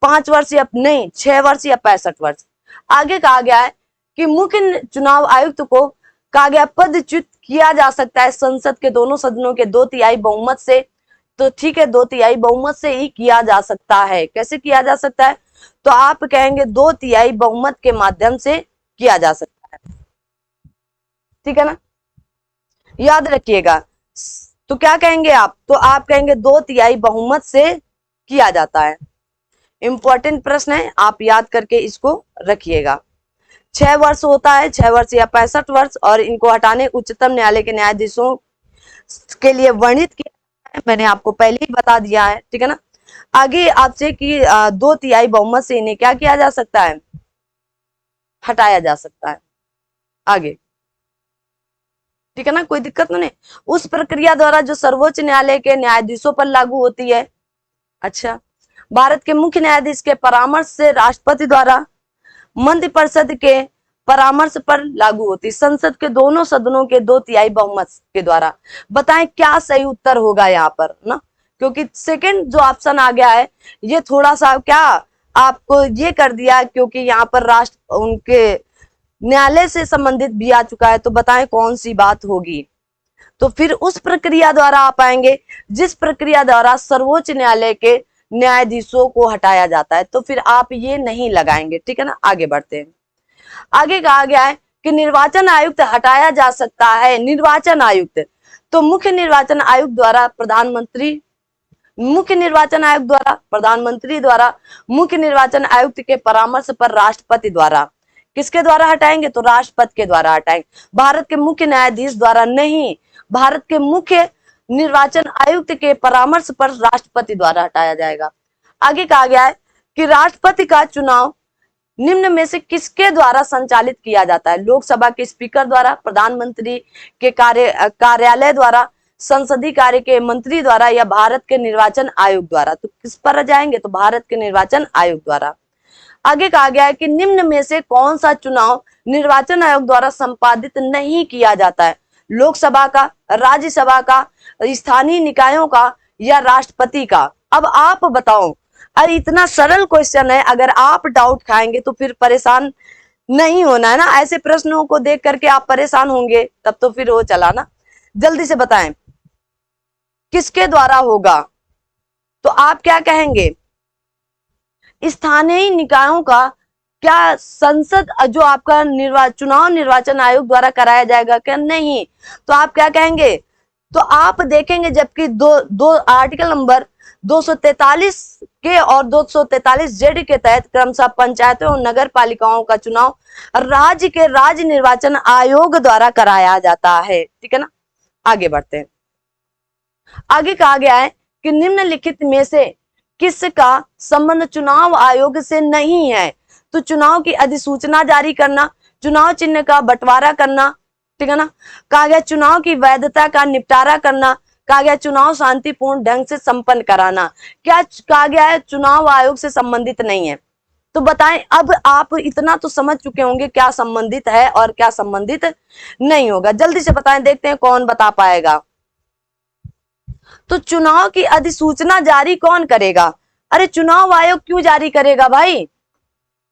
5 वर्ष या नहीं, 6 वर्ष या 65 वर्ष। आगे कहा गया है कि मुख्य चुनाव आयुक्त को कहा गया पदच्युत किया जा सकता है संसद के दोनों सदनों के 2/3 बहुमत से, तो ठीक है, 2/3 बहुमत से ही किया जा सकता है। कैसे किया जा सकता है, तो आप कहेंगे 2/3 बहुमत के माध्यम से किया जा सकता है, ठीक है ना, याद रखिएगा। तो क्या कहेंगे आप, तो आप कहेंगे 2/3 बहुमत से किया जाता है। इंपॉर्टेंट प्रश्न है, आप याद करके इसको रखिएगा। 6 वर्ष होता है, 6 वर्ष या 65 वर्ष, और इनको हटाने उच्चतम न्यायालय के न्यायाधीशों के लिए वर्णित किया है, मैंने आपको पहले ही बता दिया है, ठीक है ना। आगे आपसे कि 2/3 बहुमत से इन्हें क्या किया जा सकता है, हटाया जा सकता है। आगे, ठीक है ना, कोई दिक्कत नहीं। उस प्रक्रिया द्वारा जो सर्वोच्च न्यायालय के न्यायाधीशों पर लागू होती है। अच्छा, भारत के मुख्य न्यायाधीश के परामर्श से राष्ट्रपति द्वारा मंत्रिपरिषद के परामर्श पर लागू होती, संसद के दोनों सदनों के 2/3 बहुमत के द्वारा। बताएं क्या सही उत्तर होगा यहाँ पर ना, क्योंकि सेकंड जो ऑप्शन आ गया है ये थोड़ा सा क्या आपको ये कर दिया, क्योंकि यहाँ पर राष्ट्र उनके न्यायालय से संबंधित भी आ चुका है। तो बताएं कौन सी बात होगी, तो फिर उस प्रक्रिया द्वारा आप आएंगे जिस प्रक्रिया द्वारा सर्वोच्च न्यायालय के न्यायाधीशों को हटाया जाता है, तो फिर आप ये नहीं लगाएंगे, ठीक है ना। आगे बढ़ते हैं। आगे कहा गया है कि निर्वाचन आयुक्त हटाया जा सकता है। निर्वाचन आयुक्त, तो मुख्य निर्वाचन आयुक्त द्वारा प्रधानमंत्री, मुख्य निर्वाचन आयुक्त द्वारा प्रधानमंत्री द्वारा, मुख्य निर्वाचन आयुक्त के परामर्श पर राष्ट्रपति द्वारा। किसके द्वारा हटाएंगे, तो राष्ट्रपति के द्वारा हटाएंगे, भारत के मुख्य न्यायाधीश द्वारा नहीं, भारत के मुख्य निर्वाचन आयुक्त के परामर्श पर राष्ट्रपति द्वारा हटाया जाएगा। आगे कहा गया है कि राष्ट्रपति का चुनाव निम्न में से किसके द्वारा संचालित किया जाता है, लोकसभा के स्पीकर द्वारा, प्रधानमंत्री के कार्यालय द्वारा, संसदीय कार्य के मंत्री द्वारा, या भारत के निर्वाचन आयोग द्वारा। तो किस पर जाएंगे, तो भारत के निर्वाचन आयोग द्वारा। आगे कहा गया है कि निम्न में से कौन सा चुनाव निर्वाचन आयोग द्वारा संपादित नहीं किया जाता है, लोकसभा का, राज्यसभा का, स्थानीय निकायों का, या राष्ट्रपति का। अब आप बताओ, अरे इतना सरल क्वेश्चन है, अगर आप डाउट खाएंगे तो फिर परेशान नहीं होना है ना। ऐसे प्रश्नों को देख करके आप परेशान होंगे तब तो फिर वो चला ना। जल्दी से बताएं किसके द्वारा होगा, तो आप क्या कहेंगे, स्थानीय निकायों का क्या संसद जो आपका चुनाव निर्वाचन आयोग द्वारा कराया जाएगा क्या, नहीं, तो आप क्या कहेंगे, तो आप देखेंगे जबकि दो आर्टिकल नंबर 243 के और 243 जेड के तहत क्रमशः पंचायतों और नगर पालिकाओं का चुनाव राज्य के राज्य निर्वाचन आयोग द्वारा कराया जाता है, ठीक है ना। आगे बढ़ते हैं। आगे कहा गया है कि निम्नलिखित में से किसका संबंध चुनाव आयोग से नहीं है, तो चुनाव की अधिसूचना जारी करना, चुनाव चिन्ह का बंटवारा करना, ठीक है ना। कहा गया चुनाव की वैधता का निपटारा करना, कहा गया चुनाव शांतिपूर्ण ढंग से संपन्न कराना। क्या कहा गया है, चुनाव आयोग से संबंधित नहीं है। तो बताएं, अब आप इतना तो समझ चुके होंगे क्या संबंधित है और क्या संबंधित नहीं होगा। जल्दी से बताएं, देखते हैं कौन बता पाएगा। तो चुनाव की अधिसूचना जारी कौन करेगा, अरे चुनाव आयोग क्यों जारी करेगा भाई,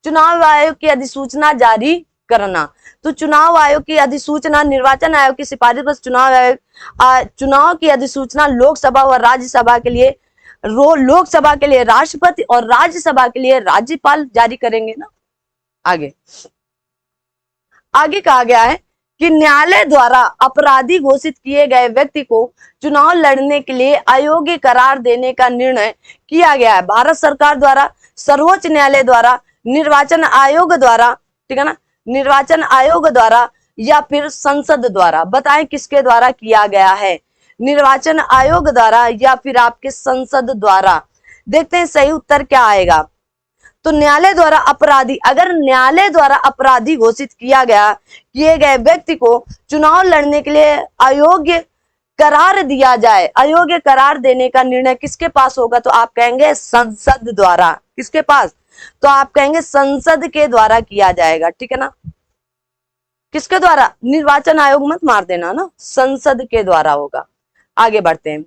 चुनाव आयोग की अधिसूचना जारी करना। तो चुनाव आयोग की अधिसूचना निर्वाचन आयोग की सिफारिश पर चुनाव की अधिसूचना लोकसभा और राज्यसभा के लिए लोकसभा के लिए राष्ट्रपति और राज्यसभा के लिए राज्यपाल जारी करेंगे ना। आगे आगे कहा गया है कि न्यायालय द्वारा अपराधी घोषित किए गए व्यक्ति को चुनाव लड़ने के लिए अयोग्य करार देने का निर्णय किया गया है भारत सरकार द्वारा, सर्वोच्च न्यायालय द्वारा, निर्वाचन आयोग द्वारा, ठीक है ना, निर्वाचन आयोग द्वारा या फिर संसद द्वारा। बताएं किसके द्वारा किया गया है, निर्वाचन आयोग द्वारा या फिर आपके संसद द्वारा। देखते हैं सही उत्तर क्या आएगा। तो न्यायालय द्वारा अपराधी, अगर न्यायालय द्वारा अपराधी घोषित किए गए व्यक्ति को चुनाव लड़ने के लिए अयोग्य करार दिया जाए, अयोग्य करार देने का निर्णय किसके पास होगा, तो आप कहेंगे संसद द्वारा। किसके पास, तो आप कहेंगे संसद के द्वारा किया जाएगा, ठीक है ना। किसके द्वारा, निर्वाचन आयोग मत मार देना ना, संसद के द्वारा होगा। आगे बढ़ते हैं।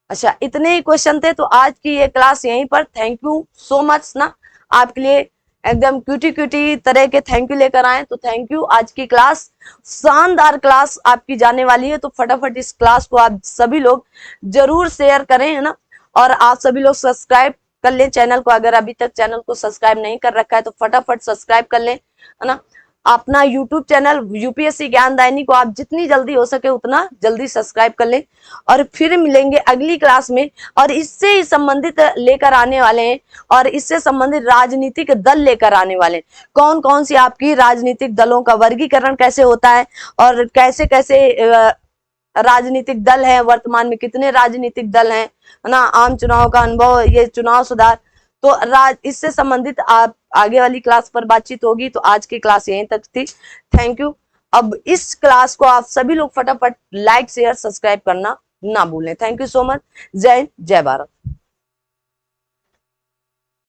अच्छा, इतने ही क्वेश्चन थे तो आज की ये क्लास यहीं पर। थैंक यू सो मच ना, आपके लिए एकदम क्यूटी क्यूटी तरह के थैंक यू लेकर आए, तो थैंक यू। आज की क्लास शानदार क्लास आपकी जाने वाली है, तो फटाफट इस क्लास को आप सभी लोग जरूर शेयर करें, है ना। और आप सभी लोग सब्सक्राइब कर लें चैनल को, अगर अभी तक चैनल को सब्सक्राइब नहीं कर रखा है तो फटाफट सब्सक्राइब कर लें, है ना। अपना यूट्यूब चैनल यूपीएससी ज्ञानदायिनी को आप जितनी जल्दी हो सके उतना जल्दी सब्सक्राइब कर लें। और फिर मिलेंगे अगली क्लास में, और इससे ही संबंधित लेकर आने वाले हैं, और इससे संबंधित राजनीतिक दल लेकर आने वाले हैं। कौन कौन सी आपकी राजनीतिक दलों का वर्गीकरण कैसे होता है, और कैसे कैसे राजनीतिक दल है, वर्तमान में कितने राजनीतिक दल हैं, है ना, आम चुनाव का अनुभव, ये चुनाव सुधार, तो इससे संबंधित आप आगे वाली क्लास पर बातचीत होगी। तो आज की क्लास यहीं तक थी। Thank you. अब इस क्लास को आप सभी लोग फटाफट लाइक शेयर सब्सक्राइब करना ना भूलें। Thank you so much. जय हिंद, जय भारत।